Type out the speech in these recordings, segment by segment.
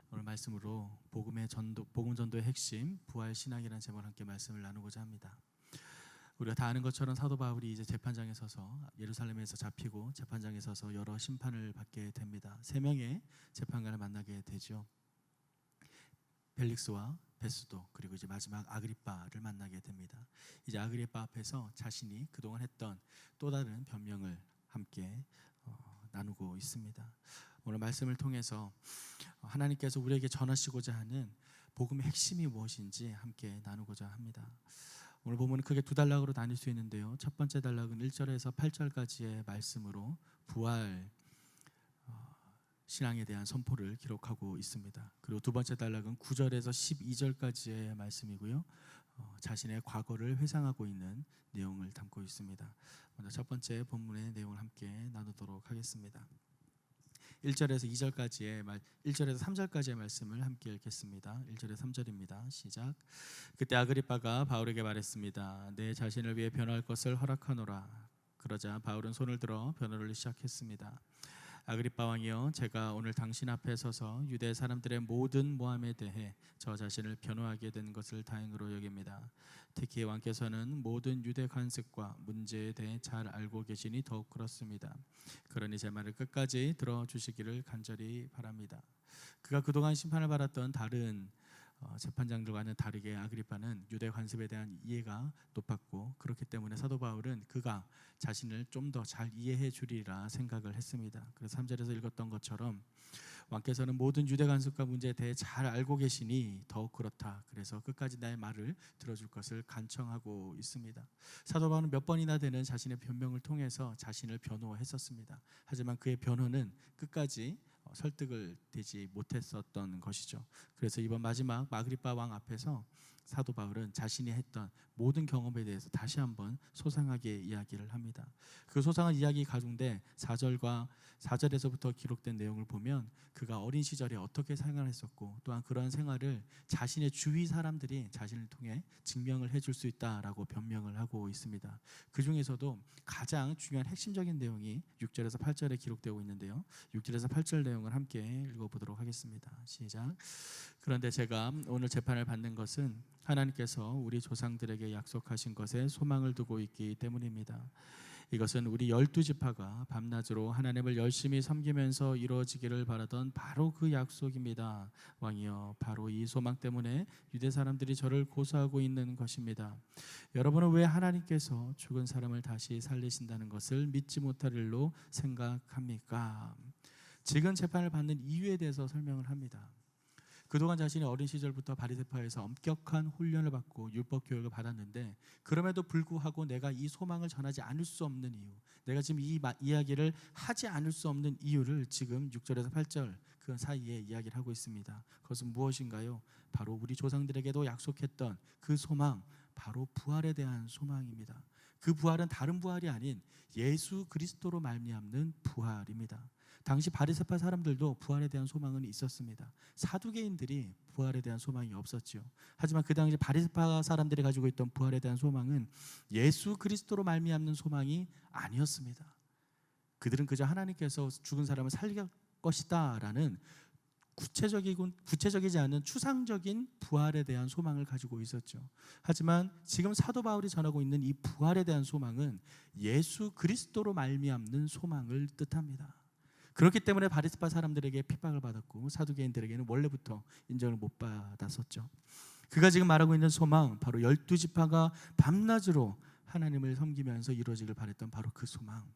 오늘 말씀으로 복음 전도의 핵심 부활 신앙이라는 제목을 함께 말씀을 나누고자 합니다. 우리가 다 아는 것처럼 사도 바울이 이제 재판장에 서서 예루살렘에서 잡히고 재판장에 서서 여러 심판을 받게 됩니다. 3명의 재판관을 만나게 되죠. 벨릭스와 베스도 그리고 이제 마지막 아그리빠를 만나게 됩니다. 이제 아그리빠 앞에서 자신이 그동안 했던 또 다른 변명을 함께 나누고 있습니다. 오늘 말씀을 통해서 하나님께서 우리에게 전하시고자 하는 복음의 핵심이 무엇인지 함께 나누고자 합니다. 오늘 본문은 크게 2단락으로 나눌 수 있는데요. 첫 번째 단락은 1절에서 8절까지의 말씀으로 부활 신앙에 대한 선포를 기록하고 있습니다. 그리고 두 번째 단락은 9절에서 12절까지의 말씀이고요. 자신의 과거를 회상하고 있는 내용을 담고 있습니다. 먼저 첫 번째 본문의 내용을 함께 나누도록 하겠습니다. 1절에서 3절까지의 말씀을 함께 읽겠습니다. 1절에서 3절입니다. 시작. 그때 아그리빠가 바울에게 말했습니다. 내 자신을 위해 변호할 것을 허락하노라. 그러자 바울은 손을 들어 변호를 시작했습니다. 아그리빠 왕이여, 제가 오늘 당신 앞에 서서 유대 사람들의 모든 모함에 대해 저 자신을 변호하게 된 것을 다행으로 여깁니다. 특히 왕께서는 모든 유대 관습과 문제에 대해 잘 알고 계시니 더욱 그렇습니다. 그러니 제 말을 끝까지 들어주시기를 간절히 바랍니다. 그가 그동안 심판을 받았던 다른 재판장들과는 다르게 아그리빠는 유대 관습에 대한 이해가 높았고, 그렇기 때문에 사도 바울은 그가 자신을 좀 더 잘 이해해 주리라 생각을 했습니다. 그래서 3절에서 읽었던 것처럼 왕께서는 모든 유대 관습과 문제에 대해 잘 알고 계시니 더욱 그렇다. 그래서 끝까지 나의 말을 들어줄 것을 간청하고 있습니다. 사도 바울은 몇 번이나 되는 자신의 변명을 통해서 자신을 변호했었습니다. 하지만 그의 변호는 끝까지 설득을 되지 못했었던 것이죠. 그래서 이번 마지막 아그리빠 왕 앞에서 사도 바울은 자신이 했던 모든 경험에 대해서 다시 한번 소상하게 이야기를 합니다. 그 소상한 이야기 가운데 4절에서부터 기록된 내용을 보면 그가 어린 시절에 어떻게 생활했었고, 또한 그러한 생활을 자신의 주위 사람들이 자신을 통해 증명을 해줄 수 있다라고 변명을 하고 있습니다. 그 중에서도 가장 중요한 핵심적인 내용이 6절에서 8절에 기록되고 있는데요. 6절에서 8절 내용을 함께 읽어보도록 하겠습니다. 시작. 그런데 제가 오늘 재판을 받는 것은 하나님께서 우리 조상들에게 약속하신 것에 소망을 두고 있기 때문입니다. 이것은 우리 12지파가 밤낮으로 하나님을 열심히 섬기면서 이루어지기를 바라던 바로 그 약속입니다. 왕이여, 바로 이 소망 때문에 유대 사람들이 저를 고소하고 있는 것입니다. 여러분은 왜 하나님께서 죽은 사람을 다시 살리신다는 것을 믿지 못할 일로 생각합니까? 지금 재판을 받는 이유에 대해서 설명을 합니다. 그동안 자신이 어린 시절부터 바리새파에서 엄격한 훈련을 받고 율법 교육을 받았는데, 그럼에도 불구하고 내가 이 소망을 전하지 않을 수 없는 이유, 내가 지금 이 이야기를 하지 않을 수 없는 이유를 지금 6절에서 8절 그 사이에 이야기를 하고 있습니다. 그것은 무엇인가요? 바로 우리 조상들에게도 약속했던 그 소망, 바로 부활에 대한 소망입니다. 그 부활은 다른 부활이 아닌 예수 그리스도로 말미암는 부활입니다. 당시 바리새파 사람들도 부활에 대한 소망은 있었습니다. 사두개인들이 부활에 대한 소망이 없었죠. 하지만 그 당시 바리새파 사람들이 가지고 있던 부활에 대한 소망은 예수 그리스도로 말미암는 소망이 아니었습니다. 그들은 그저 하나님께서 죽은 사람을 살릴 것이다 라는 구체적이지 않은 추상적인 부활에 대한 소망을 가지고 있었죠. 하지만 지금 사도 바울이 전하고 있는 이 부활에 대한 소망은 예수 그리스도로 말미암는 소망을 뜻합니다. 그렇기 때문에 바리새파 사람들에게 핍박을 받았고 사두개인들에게는 원래부터 인정을 못 받았었죠. 그가 지금 말하고 있는 소망, 바로 12지파가 밤낮으로 하나님을 섬기면서 이루어지길 바랬던 바로 그 소망.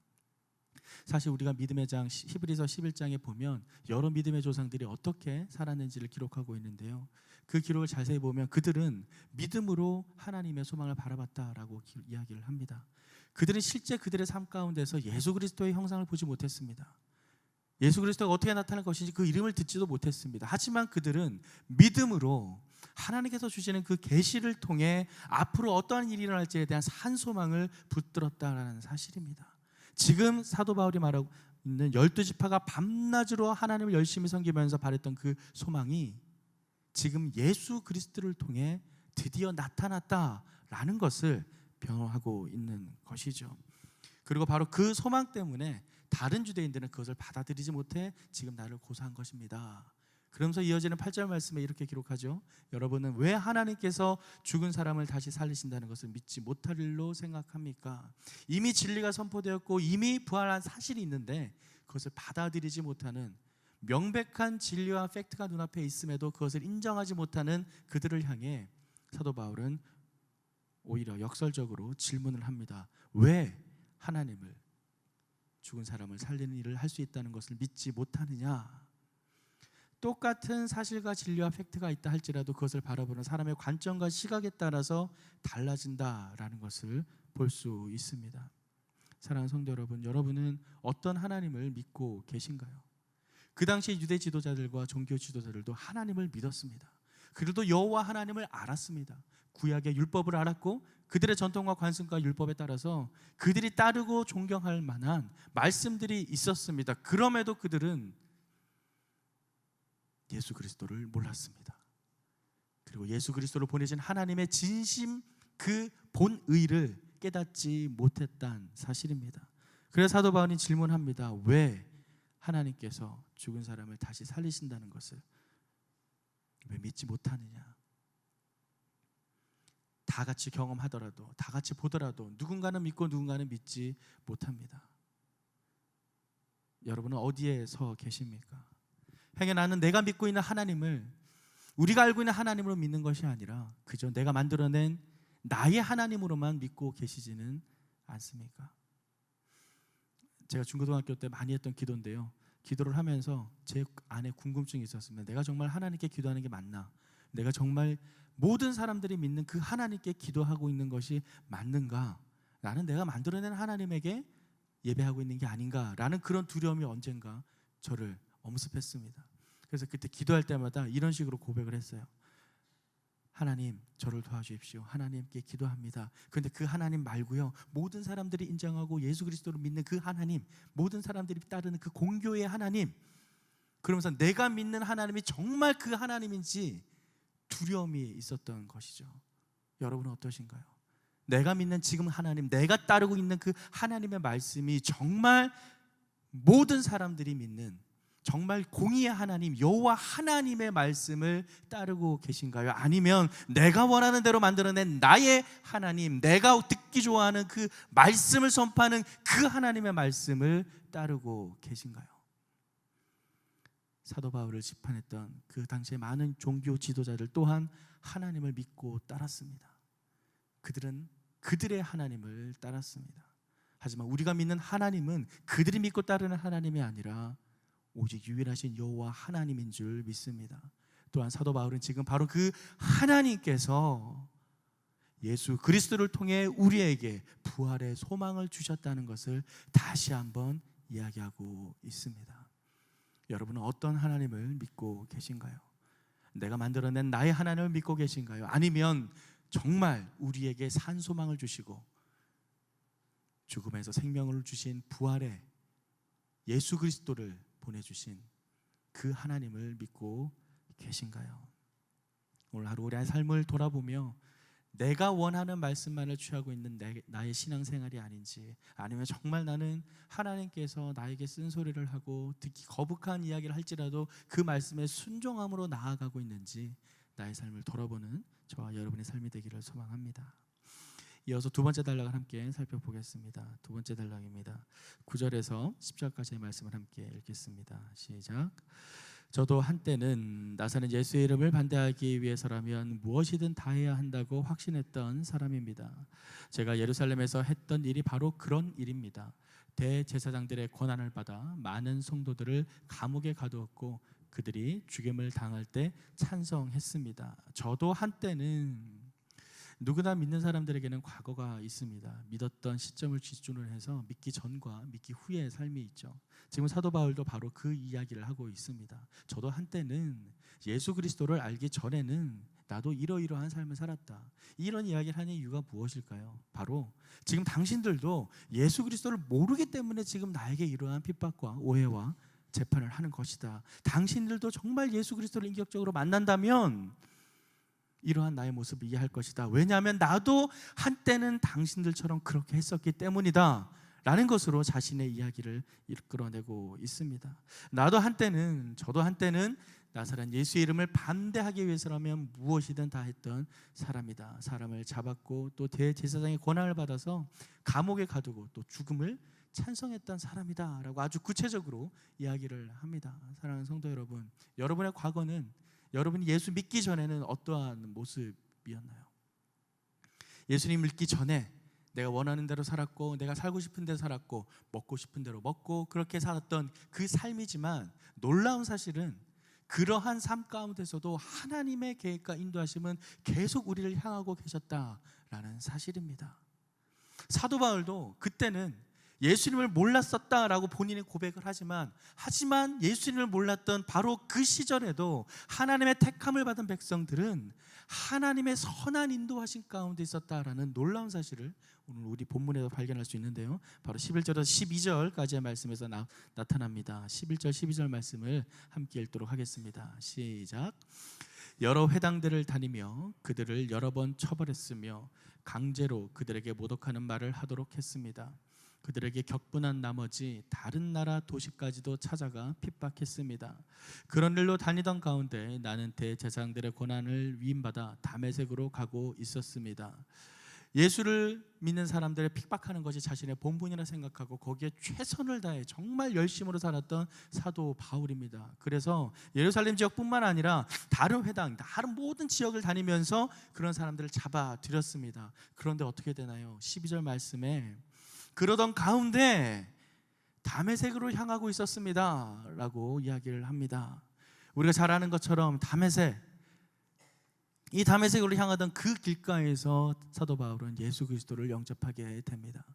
사실 우리가 믿음의 장 히브리서 11장에 보면 여러 믿음의 조상들이 어떻게 살았는지를 기록하고 있는데요. 그 기록을 자세히 보면 그들은 믿음으로 하나님의 소망을 바라봤다라고 이야기를 합니다. 그들은 실제 그들의 삶 가운데서 예수 그리스도의 형상을 보지 못했습니다. 예수 그리스도가 어떻게 나타날 것인지 그 이름을 듣지도 못했습니다. 하지만 그들은 믿음으로 하나님께서 주시는 그 계시를 통해 앞으로 어떠한 일이 일어날지에 대한 산 소망을 붙들었다라는 사실입니다. 지금 사도 바울이 말하고 있는 12지파가 밤낮으로 하나님을 열심히 섬기면서 바랬던 그 소망이 지금 예수 그리스도를 통해 드디어 나타났다라는 것을 변호하고 있는 것이죠. 그리고 바로 그 소망 때문에 다른 유대인들은 그것을 받아들이지 못해 지금 나를 고소한 것입니다. 그러면서 이어지는 8절 말씀에 이렇게 기록하죠. 여러분은 왜 하나님께서 죽은 사람을 다시 살리신다는 것을 믿지 못할 일로 생각합니까? 이미 진리가 선포되었고 이미 부활한 사실이 있는데 그것을 받아들이지 못하는, 명백한 진리와 팩트가 눈앞에 있음에도 그것을 인정하지 못하는 그들을 향해 사도 바울은 오히려 역설적으로 질문을 합니다. 왜 하나님을, 죽은 사람을 살리는 일을 할 수 있다는 것을 믿지 못하느냐? 똑같은 사실과 진리와 팩트가 있다 할지라도 그것을 바라보는 사람의 관점과 시각에 따라서 달라진다라는 것을 볼 수 있습니다. 사랑하는 성도 여러분, 여러분은 어떤 하나님을 믿고 계신가요? 그 당시 유대 지도자들과 종교 지도자들도 하나님을 믿었습니다. 그래도 여호와 하나님을 알았습니다. 구약의 율법을 알았고 그들의 전통과 관습과 율법에 따라서 그들이 따르고 존경할 만한 말씀들이 있었습니다. 그럼에도 그들은 예수 그리스도를 몰랐습니다. 그리고 예수 그리스도를 보내신 하나님의 진심, 그 본의를 깨닫지 못했다는 사실입니다. 그래서 사도 바울이 질문합니다. 왜 하나님께서 죽은 사람을 다시 살리신다는 것을 왜 믿지 못하느냐? 다 같이 경험하더라도, 다 같이 보더라도 누군가는 믿고 누군가는 믿지 못합니다. 여러분은 어디에 서 계십니까? 행여 나는 내가 믿고 있는 하나님을, 우리가 알고 있는 하나님으로 믿는 것이 아니라 그저 내가 만들어낸 나의 하나님으로만 믿고 계시지는 않습니까? 제가 중고등학교 때 많이 했던 기도인데요, 기도를 하면서 제 안에 궁금증이 있었습니다. 내가 정말 하나님께 기도하는 게 맞나? 내가 정말 모든 사람들이 믿는 그 하나님께 기도하고 있는 것이 맞는가? 나는 내가 만들어낸 하나님에게 예배하고 있는 게 아닌가라는 그런 두려움이 언젠가 저를 엄습했습니다. 그래서 그때 기도할 때마다 이런 식으로 고백을 했어요. 하나님, 저를 도와주십시오. 하나님께 기도합니다. 그런데 그 하나님 말고요, 모든 사람들이 인정하고 예수 그리스도를 믿는 그 하나님, 모든 사람들이 따르는 그 공교의 하나님, 그러면서 내가 믿는 하나님이 정말 그 하나님인지 두려움이 있었던 것이죠. 여러분은 어떠신가요? 내가 믿는 지금 하나님, 내가 따르고 있는 그 하나님의 말씀이 정말 모든 사람들이 믿는 정말 공의의 하나님, 여호와 하나님의 말씀을 따르고 계신가요? 아니면 내가 원하는 대로 만들어낸 나의 하나님, 내가 듣기 좋아하는 그 말씀을 선포하는 그 하나님의 말씀을 따르고 계신가요? 사도 바울을 지판했던 그 당시에 많은 종교 지도자들 또한 하나님을 믿고 따랐습니다. 그들은 그들의 하나님을 따랐습니다. 하지만 우리가 믿는 하나님은 그들이 믿고 따르는 하나님이 아니라 오직 유일하신 여호와 하나님인 줄 믿습니다. 또한 사도 바울은 지금 바로 그 하나님께서 예수 그리스도를 통해 우리에게 부활의 소망을 주셨다는 것을 다시 한번 이야기하고 있습니다. 여러분은 어떤 하나님을 믿고 계신가요? 내가 만들어낸 나의 하나님을 믿고 계신가요? 아니면 정말 우리에게 산 소망을 주시고 죽음에서 생명을 주신 부활의 예수 그리스도를 보내주신 그 하나님을 믿고 계신가요? 오늘 하루 우리의 삶을 돌아보며 내가 원하는 말씀만을 취하고 있는 나의 신앙생활이 아닌지, 아니면 정말 나는 하나님께서 나에게 쓴소리를 하고 듣기 거북한 이야기를 할지라도 그 말씀에 순종함으로 나아가고 있는지 나의 삶을 돌아보는 저와 여러분의 삶이 되기를 소망합니다. 이어서 두 번째 단락을 함께 살펴보겠습니다. 두 번째 단락입니다. 9절에서 10절까지의 말씀을 함께 읽겠습니다. 시작. 저도 한때는 나사렛 예수의 이름을 반대하기 위해서라면 무엇이든 다 해야 한다고 확신했던 사람입니다. 제가 예루살렘에서 했던 일이 바로 그런 일입니다. 대제사장들의 권한을 받아 많은 성도들을 감옥에 가두었고 그들이 죽임을 당할 때 찬성했습니다. 저도 한때는, 누구나 믿는 사람들에게는 과거가 있습니다. 믿었던 시점을 기준으로 해서 믿기 전과 믿기 후의 삶이 있죠. 지금 사도 바울도 바로 그 이야기를 하고 있습니다. 저도 한때는 예수 그리스도를 알기 전에는 나도 이러이러한 삶을 살았다. 이런 이야기를 하는 이유가 무엇일까요? 바로 지금 당신들도 예수 그리스도를 모르기 때문에 지금 나에게 이러한 핍박과 오해와 재판을 하는 것이다. 당신들도 정말 예수 그리스도를 인격적으로 만난다면 이러한 나의 모습을 이해할 것이다. 왜냐하면 나도 한때는 당신들처럼 그렇게 했었기 때문이다 라는 것으로 자신의 이야기를 이끌어내고 있습니다. 저도 한때는 나사렛 예수의 이름을 반대하기 위해서라면 무엇이든 다 했던 사람이다. 사람을 잡았고 또 대제사장의 권한을 받아서 감옥에 가두고 또 죽음을 찬성했던 사람이다 라고 아주 구체적으로 이야기를 합니다. 사랑하는 성도 여러분, 여러분의 과거는 여러분이 예수 믿기 전에는 어떠한 모습이었나요? 예수님 믿기 전에 내가 원하는 대로 살았고, 내가 살고 싶은 대로 살았고, 먹고 싶은 대로 먹고, 그렇게 살았던 그 삶이지만 놀라운 사실은 그러한 삶 가운데서도 하나님의 계획과 인도하심은 계속 우리를 향하고 계셨다라는 사실입니다. 사도 바울도 그때는 예수님을 몰랐었다라고 본인이 고백을 하지만 예수님을 몰랐던 바로 그 시절에도 하나님의 택함을 받은 백성들은 하나님의 선한 인도하심 가운데 있었다라는 놀라운 사실을 오늘 우리 본문에서 발견할 수 있는데요, 바로 11절에서 12절까지의 말씀에서 나타납니다. 11절 12절 말씀을 함께 읽도록 하겠습니다. 시작. 여러 회당들을 다니며 그들을 여러 번 처벌했으며 강제로 그들에게 모독하는 말을 하도록 했습니다. 그들에게 격분한 나머지 다른 나라 도시까지도 찾아가 핍박했습니다. 그런 일로 다니던 가운데 나는 대제사장들의 고난을 위임받아 다메섹으로 가고 있었습니다. 예수를 믿는 사람들을 픽박하는 것이 자신의 본분이라 생각하고 거기에 최선을 다해 정말 열심으로 살았던 사도 바울입니다. 그래서 예루살렘 지역뿐만 아니라 다른 회당, 다른 모든 지역을 다니면서 그런 사람들을 잡아들였습니다. 그런데 어떻게 되나요? 12절 말씀에 그러던 가운데 다메섹으로 향하고 있었습니다 라고 이야기를 합니다. 우리가 잘 아는 것처럼 이 다메섹으로 향하던 그 길가에서 사도 바울은 예수 그리스도를 영접하게 됩니다.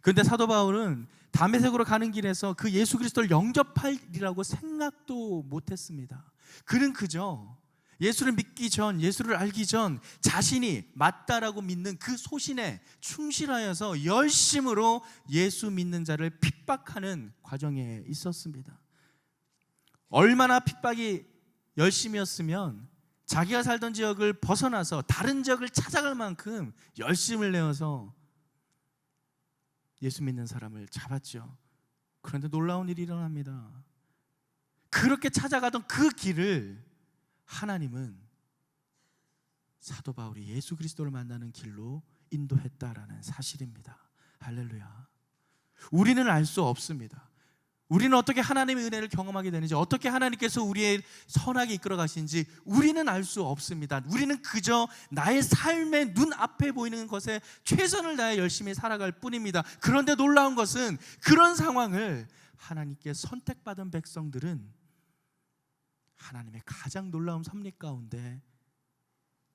그런데 사도 바울은 다메섹으로 가는 길에서 그 예수 그리스도를 영접하리라고 생각도 못했습니다. 그는 그저 예수를 믿기 전, 예수를 알기 전 자신이 맞다라고 믿는 그 소신에 충실하여서 열심으로 예수 믿는 자를 핍박하는 과정에 있었습니다. 얼마나 핍박이 열심이었으면 자기가 살던 지역을 벗어나서 다른 지역을 찾아갈 만큼 열심을 내어서 예수 믿는 사람을 잡았죠. 그런데 놀라운 일이 일어납니다. 그렇게 찾아가던 그 길을 하나님은 사도 바울이 예수 그리스도를 만나는 길로 인도했다라는 사실입니다. 할렐루야. 우리는 알 수 없습니다. 우리는 어떻게 하나님의 은혜를 경험하게 되는지, 어떻게 하나님께서 우리의 선하게 이끌어 가시는지 우리는 알 수 없습니다. 우리는 그저 나의 삶의 눈앞에 보이는 것에 최선을 다해 열심히 살아갈 뿐입니다. 그런데 놀라운 것은 그런 상황을 하나님께 선택받은 백성들은 하나님의 가장 놀라운 섭리 가운데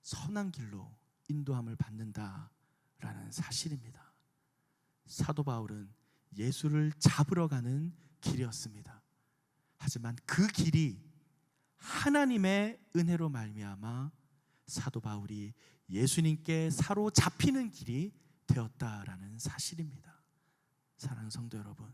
선한 길로 인도함을 받는다라는 사실입니다. 사도 바울은 예수를 잡으러 가는 길이었습니다. 하지만 그 길이 하나님의 은혜로 말미암아 사도 바울이 예수님께 사로잡히는 길이 되었다라는 사실입니다. 사랑하는 성도 여러분,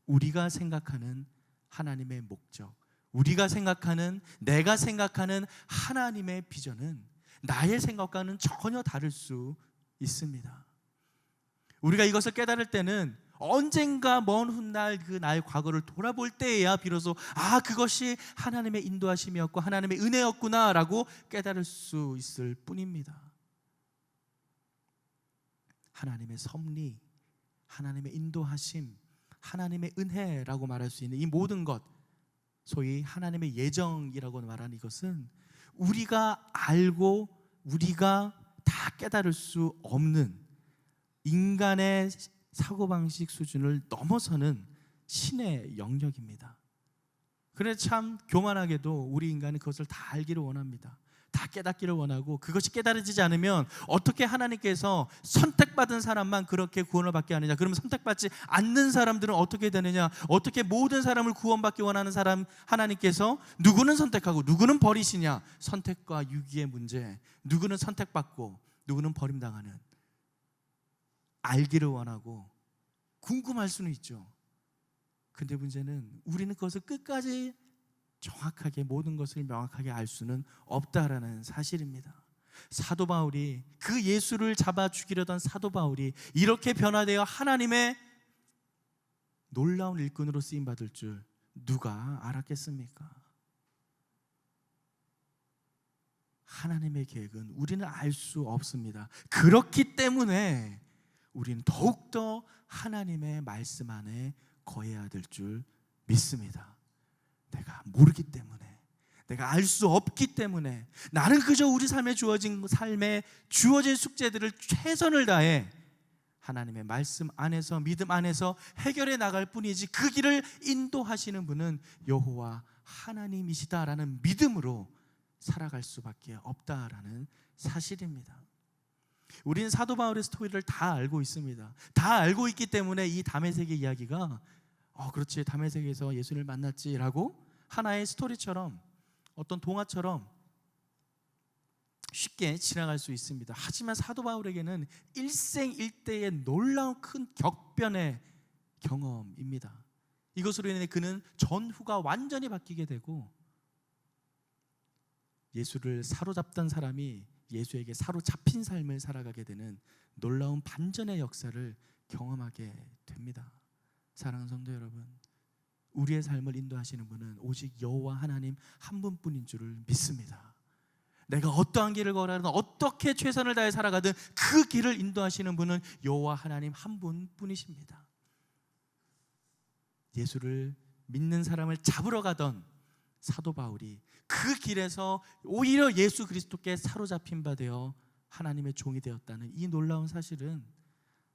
우리가 생각하는 하나님의 목적, 우리가 생각하는, 내가 생각하는 하나님의 비전은 나의 생각과는 전혀 다를 수 있습니다. 우리가 이것을 깨달을 때는 언젠가 먼 훗날 그 나의 과거를 돌아볼 때에야 비로소 그것이 하나님의 인도하심이었고 하나님의 은혜였구나 라고 깨달을 수 있을 뿐입니다. 하나님의 섭리, 하나님의 인도하심, 하나님의 은혜라고 말할 수 있는 이 모든 것, 소위 하나님의 예정이라고 말하는 이것은 우리가 알고 우리가 다 깨달을 수 없는 인간의 사고방식 수준을 넘어서는 신의 영역입니다. 그래서 참 교만하게도 우리 인간은 그것을 다 알기를 원합니다. 다 깨닫기를 원하고, 그것이 깨달아지지 않으면 어떻게 하나님께서 선택받은 사람만 그렇게 구원을 받게 하느냐, 그러면 선택받지 않는 사람들은 어떻게 되느냐, 어떻게 모든 사람을 구원받기 원하는 사람 하나님께서 누구는 선택하고 누구는 버리시냐, 선택과 유기의 문제, 누구는 선택받고 누구는 버림당하는, 알기를 원하고 궁금할 수는 있죠. 근데 문제는 우리는 그것을 끝까지 정확하게 모든 것을 명확하게 알 수는 없다라는 사실입니다. 사도 바울이, 그 예수를 잡아 죽이려던 사도 바울이 이렇게 변화되어 하나님의 놀라운 일꾼으로 쓰임 받을 줄 누가 알았겠습니까? 하나님의 계획은 우리는 알 수 없습니다. 그렇기 때문에 우리는 더욱더 하나님의 말씀 안에 거해야 될 줄 믿습니다. 내가 모르기 때문에, 내가 알 수 없기 때문에, 나는 그저 우리 삶에 주어진 숙제들을 최선을 다해 하나님의 말씀 안에서, 믿음 안에서 해결해 나갈 뿐이지, 그 길을 인도하시는 분은 여호와 하나님이시다라는 믿음으로 살아갈 수밖에 없다라는 사실입니다. 우리는 사도 바울의 스토리를 다 알고 있습니다. 다 알고 있기 때문에 이 다메섹의 이야기가 그렇지, 다메섹에서 예수를 만났지라고 하나의 스토리처럼, 어떤 동화처럼 쉽게 지나갈 수 있습니다. 하지만 사도 바울에게는 일생일대의 놀라운 큰 격변의 경험입니다. 이것으로 인해 그는 전후가 완전히 바뀌게 되고, 예수를 사로잡던 사람이 예수에게 사로잡힌 삶을 살아가게 되는 놀라운 반전의 역사를 경험하게 됩니다. 사랑하는 성도 여러분, 우리의 삶을 인도하시는 분은 오직 여호와 하나님 한 분뿐인 줄을 믿습니다. 내가 어떠한 길을 걸어가든 어떻게 최선을 다해 살아가든 그 길을 인도하시는 분은 여호와 하나님 한 분뿐이십니다. 예수를 믿는 사람을 잡으러 가던 사도 바울이 그 길에서 오히려 예수 그리스도께 사로잡힌 바 되어 하나님의 종이 되었다는 이 놀라운 사실은,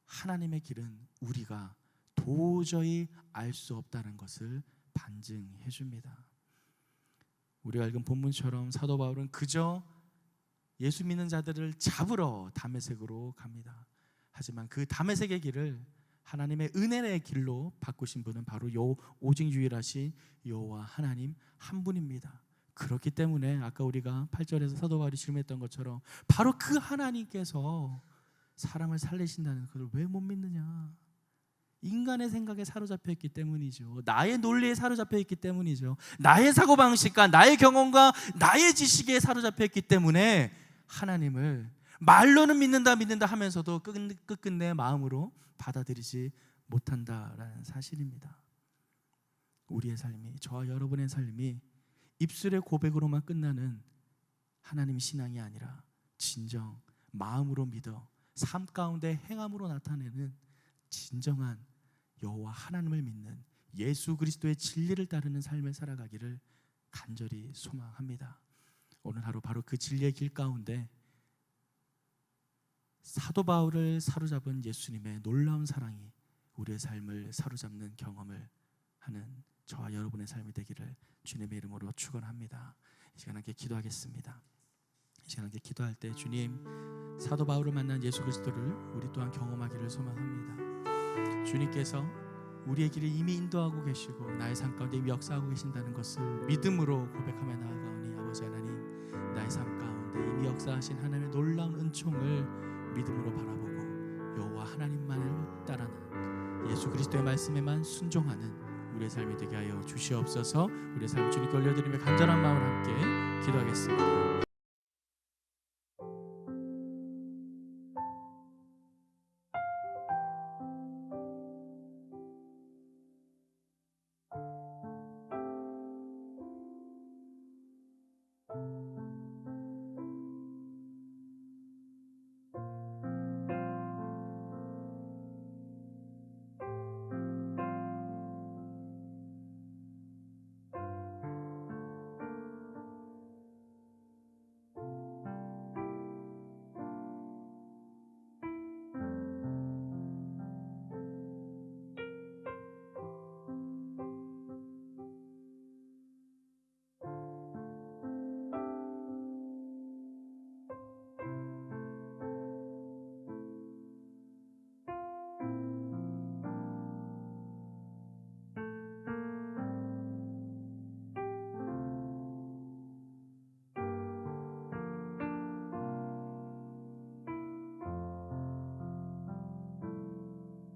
하나님의 길은 우리가 도저히 알 수 없다는 것을 반증해 줍니다. 우리가 읽은 본문처럼 사도 바울은 그저 예수 믿는 자들을 잡으러 다메섹으로 갑니다. 하지만 그 다메섹의 길을 하나님의 은혜의 길로 바꾸신 분은 바로 오직 유일하신 여호와 하나님 한 분입니다. 그렇기 때문에 아까 우리가 8절에서 사도 바울이 질문했던 것처럼 바로 그 하나님께서 사람을 살리신다는 것을 왜 못 믿느냐? 인간의 생각에 사로잡혀 있기 때문이죠. 나의 논리에 사로잡혀 있기 때문이죠. 나의 사고방식과 나의 경험과 나의 지식에 사로잡혀 있기 때문에 하나님을 말로는 믿는다 하면서도 끝끝내 마음으로 받아들이지 못한다라는 사실입니다. 우리의 삶이, 저와 여러분의 삶이 입술의 고백으로만 끝나는 하나님 신앙이 아니라 진정 마음으로 믿어 삶 가운데 행함으로 나타내는 진정한 여호와 하나님을 믿는 예수 그리스도의 진리를 따르는 삶을 살아가기를 간절히 소망합니다. 오늘 하루 바로 그 진리의 길 가운데 사도 바울을 사로잡은 예수님의 놀라운 사랑이 우리의 삶을 사로잡는 경험을 하는 저와 여러분의 삶이 되기를 주님의 이름으로 축원합니다. 이 시간 함께 기도하겠습니다. 이 시간 함께 기도할 때 주님, 사도 바울을 만난 예수 그리스도를 우리 또한 경험하기를 소망합니다. 주님께서 우리의 길을 이미 인도하고 계시고 나의 삶 가운데 이미 역사하고 계신다는 것을 믿음으로 고백하며 나아가오니 아버지 하나님, 나의 삶 가운데 이미 역사하신 하나님의 놀라운 은총을 믿음으로 바라보고 여호와 하나님만을 따라는 예수 그리스도의 말씀에만 순종하는 우리의 삶이 되게 하여 주시옵소서. 우리의 삶을 주님께 올려드리며 간절한 마음으로 함께 기도하겠습니다.